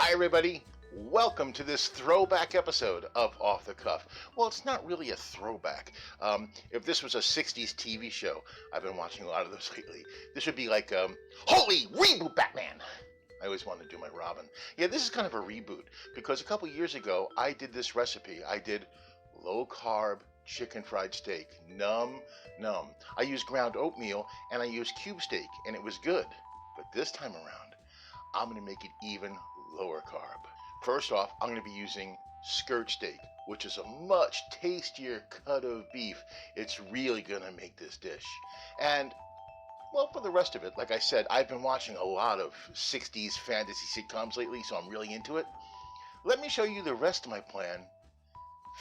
Hi everybody, welcome to this throwback episode of Off the Cuff. Well, it's not really a throwback. If this was a 60s TV show, I've been watching a lot of those lately, this would be like, holy reboot Batman! I always wanted to do my Robin. Yeah, this is kind of a reboot, because a couple years ago, I did this recipe. I did low-carb chicken fried steak, num. I used ground oatmeal, and I used cube steak, and it was good. But this time around, I'm going to make it even lower carb. First off, I'm going to be using skirt steak, which is a much tastier cut of beef. It's really going to make this dish. And, well, for the rest of it, like I said, I've been watching a lot of 60s fantasy sitcoms lately, so I'm really into it. Let me show you the rest of my plan,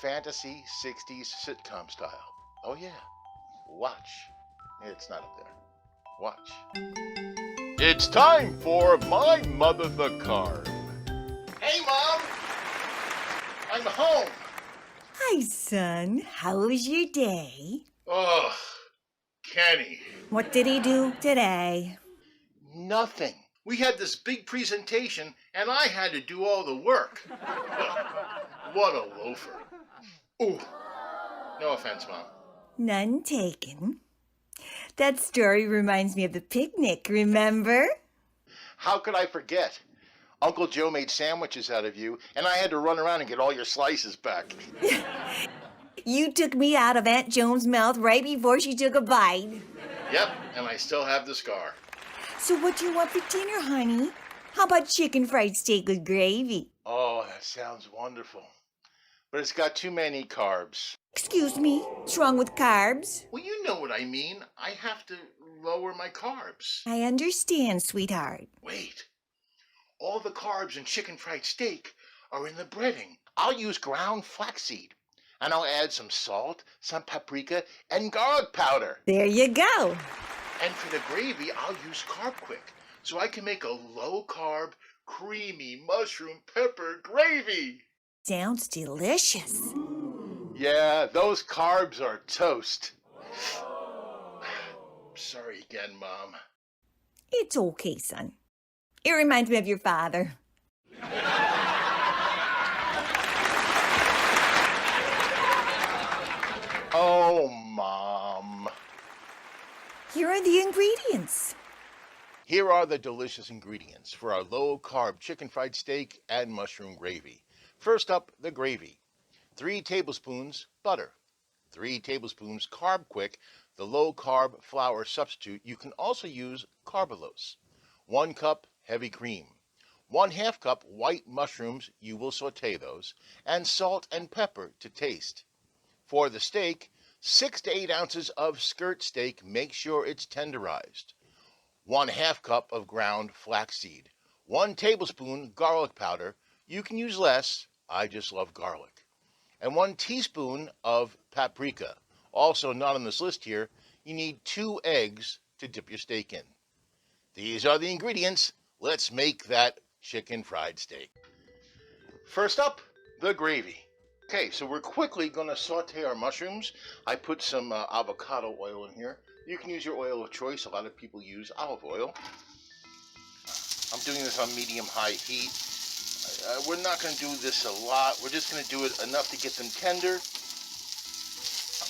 fantasy 60s sitcom style. Oh yeah, watch. It's not up there. Watch. It's time for My Mother the Carb. Hey, Mom! I'm home! Hi, son. How was your day? Ugh, Kenny. What did he do today? Nothing. We had this big presentation, and I had to do all the work. What a loafer. Ooh, no offense, Mom. None taken. That story reminds me of the picnic, remember? How could I forget? Uncle Joe made sandwiches out of you, and I had to run around and get all your slices back. You took me out of Aunt Joan's mouth right before she took a bite. Yep, and I still have the scar. So what do you want for dinner, honey? How about chicken fried steak with gravy? Oh, that sounds wonderful. But it's got too many carbs. Excuse me, what's wrong with carbs? Well, you know what I mean. I have to lower my carbs. I understand, sweetheart. Wait. All the carbs in chicken fried steak are in the breading. I'll use ground flaxseed. And I'll add some salt, some paprika, and garlic powder. There you go. And for the gravy, I'll use Carb Quick. So I can make a low-carb, creamy mushroom pepper gravy. Sounds delicious. Yeah, those carbs are toast. Sorry again, Mom. It's okay, son. It reminds me of your father. Oh, Mom. Here are the ingredients. Here are the delicious ingredients for our low-carb chicken fried steak and mushroom gravy. First up, the gravy. 3 tablespoons butter. 3 tablespoons Carb Quick, the low-carb flour substitute. You can also use carbulose. 1 cup heavy cream. 1/2 cup white mushrooms, you will saute those, and salt and pepper to taste. For the steak, 6 to 8 ounces of skirt steak. Make sure it's tenderized. 1/2 cup of ground flaxseed. 1 tablespoon garlic powder. You can use less. I just love garlic. And 1 teaspoon of paprika. Also not on this list here. You need 2 eggs to dip your steak in. These are the ingredients. Let's make that chicken fried steak. First up, the gravy. Okay, so we're quickly going to saute our mushrooms. I put some avocado oil in here. You can use your oil of choice. A lot of people use olive oil. I'm doing this on medium-high heat. We're not going to do this a lot. We're just going to do it enough to get them tender.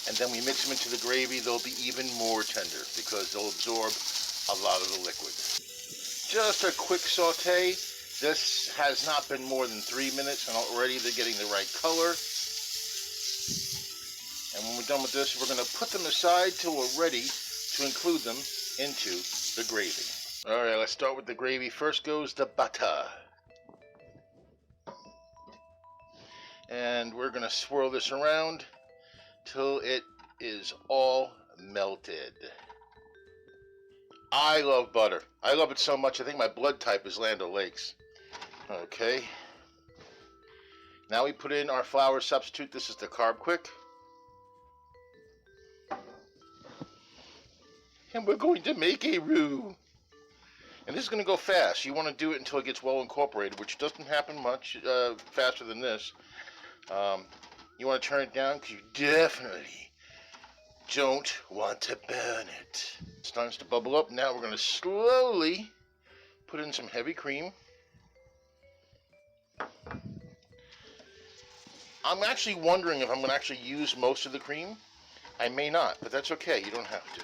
And then we mix them into the gravy. They'll be even more tender because they'll absorb a lot of the liquid. Just a quick saute. This has not been more than 3 minutes, and already they're getting the right color. And when we're done with this, we're going to put them aside till we're ready to include them into the gravy. All right, let's start with the gravy. First goes the butter. And we're going to swirl this around till it is all melted. I love butter. I love it so much, I think my blood type is Land O'Lakes. Okay. Now we put in our flour substitute. This is the Carb Quick. And we're going to make a roux. And this is going to go fast. You want to do it until it gets well incorporated, which doesn't happen much faster than this. You want to turn it down because you definitely don't want to burn it. It starts to bubble up. Now we're going to slowly put in some heavy cream. I'm actually wondering if I'm going to actually use most of the cream. I may not, but that's okay. You don't have to.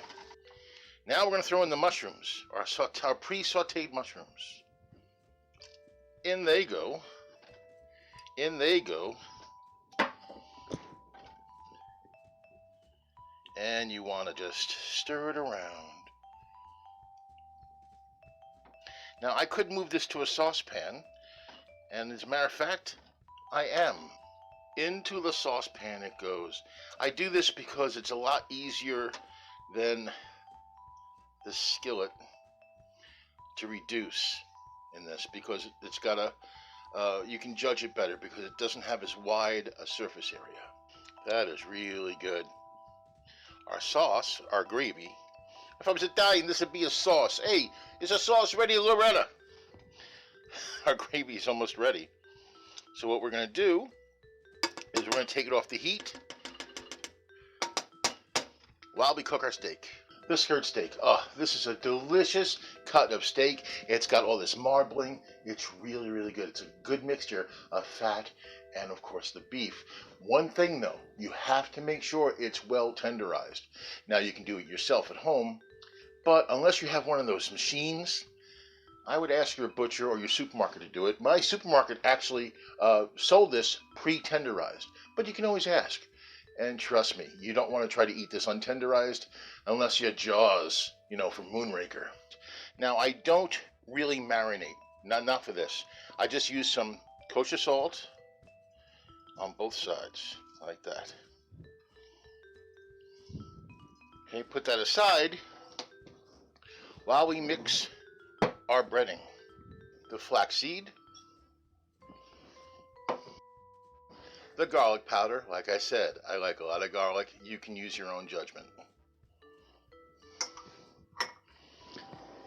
Now we're going to throw in the mushrooms, our pre-sauteed mushrooms. In they go. In they go. And you want to just stir it around. Now I could move this to a saucepan, and as a matter of fact, I am. Into the saucepan it goes. I do this because it's a lot easier than the skillet to reduce in this, because it's got you can judge it better because it doesn't have as wide a surface area. That is really good. Our sauce, our gravy. If I was Italian, this would be a sauce. Hey, is a sauce ready, Loretta? Our gravy is almost ready. So what we're going to do is we're going to take it off the heat while we cook our steak. The skirt steak. Oh, this is a delicious cut of steak. It's got all this marbling. It's really, really good. It's a good mixture of fat and, of course, the beef. One thing, though, you have to make sure it's well tenderized. Now, you can do it yourself at home, but unless you have one of those machines, I would ask your butcher or your supermarket to do it. My supermarket actually sold this pre-tenderized, but you can always ask. And trust me, you don't want to try to eat this untenderized unless you have Jaws, from Moonraker. Now, I don't really marinate, not for this. I just use some kosher salt on both sides, like that. Okay, put that aside while we mix our breading. The flaxseed, the garlic powder. Like I said, I like a lot of garlic. You can use your own judgment.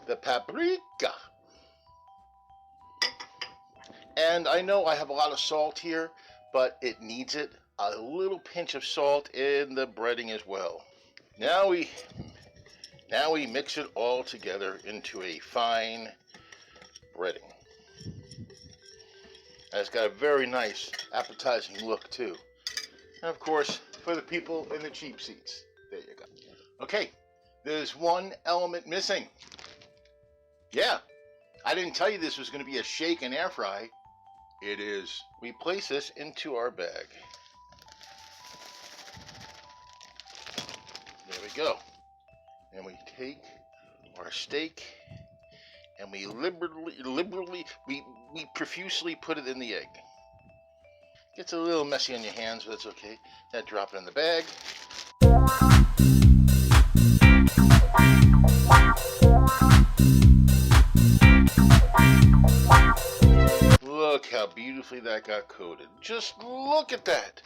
The paprika. And I know I have a lot of salt here, but it needs it. A little pinch of salt in the breading as well. Now we mix it all together into a fine breading. And it's got a very nice, appetizing look too. And of course, for the people in the cheap seats, there you go. Okay, there's one element missing. Yeah, I didn't tell you this was going to be a shake and air fry. It is. We place this into our bag. There we go. And we take our steak and we we profusely put it in the egg. Gets a little messy on your hands, but that's okay. Then drop it in the bag. Look how beautifully that got coated. Just look at that.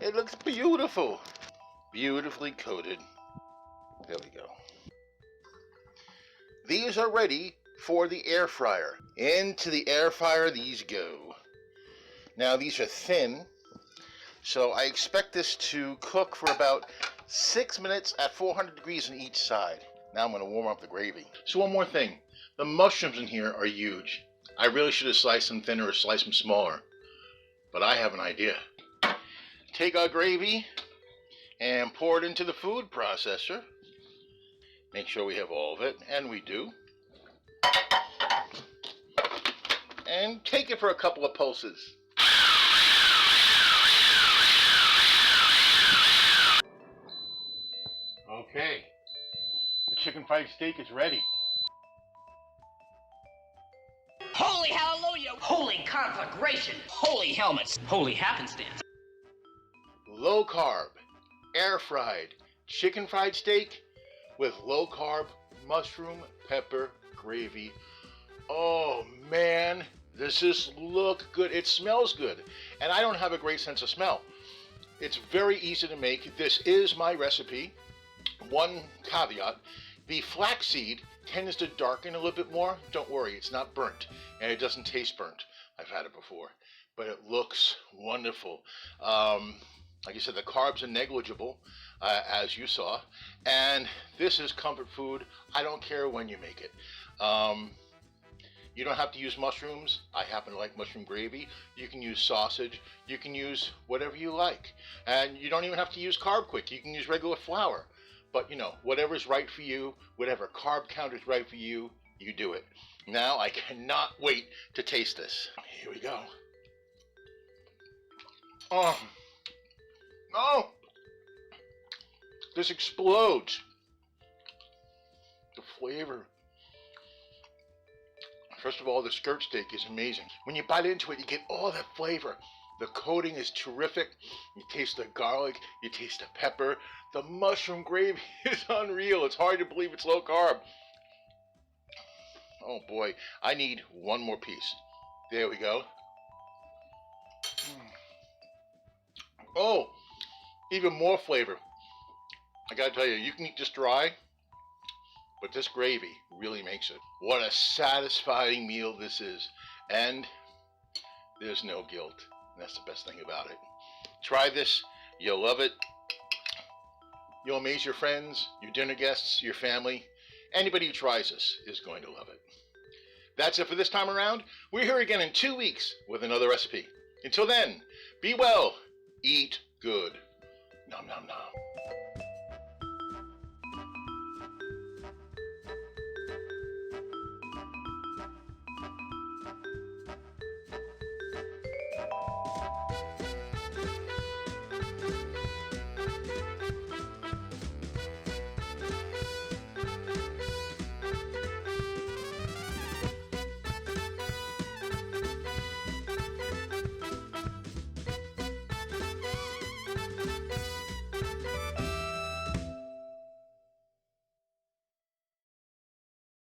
It looks beautiful. Beautifully coated. There we go. These are ready for the air fryer. Into the air fryer these go. Now these are thin, so I expect this to cook for about 6 minutes at 400 degrees on each side. Now I'm going to warm up the gravy. So one more thing. The mushrooms in here are huge. I really should have sliced them thinner or sliced them smaller, but I have an idea. Take our gravy and pour it into the food processor. Make sure we have all of it, and we do. And take it for a couple of pulses. Okay, the chicken fried steak is ready. Holy hallelujah! Holy conflagration! Holy helmets! Holy happenstance! Low carb, air fried chicken fried steak with low carb mushroom pepper gravy. Oh man, does this look good? It smells good, and I don't have a great sense of smell. It's very easy to make. This is my recipe. One caveat: the flaxseed tends to darken a little bit more. Don't worry, it's not burnt, and it doesn't taste burnt. I've had it before, but it looks wonderful. Like I said, the carbs are negligible, as you saw, and this is comfort food. I don't care when you make it. You don't have to use mushrooms. I happen to like mushroom gravy. You can use sausage. You can use whatever you like. And you don't even have to use Carb Quick. You can use regular flour. But, whatever's right for you, whatever carb count is right for you, you do it. Now, I cannot wait to taste this. Here we go. Oh. This explodes. The flavor. First of all, the skirt steak is amazing. When you bite into it, you get all that flavor. The coating is terrific. You taste the garlic. You taste the pepper. The mushroom gravy is unreal. It's hard to believe it's low carb. Oh boy, I need one more piece. There we go. Oh, even more flavor. I gotta tell you, you can eat this dry, but this gravy really makes it. What a satisfying meal this is. And there's no guilt. And that's the best thing about it. Try this. You'll love it. You'll amaze your friends, your dinner guests, your family. Anybody who tries this is going to love it. That's it for this time around. We're here again in 2 weeks with another recipe. Until then, be well, eat good. Nom nom nom.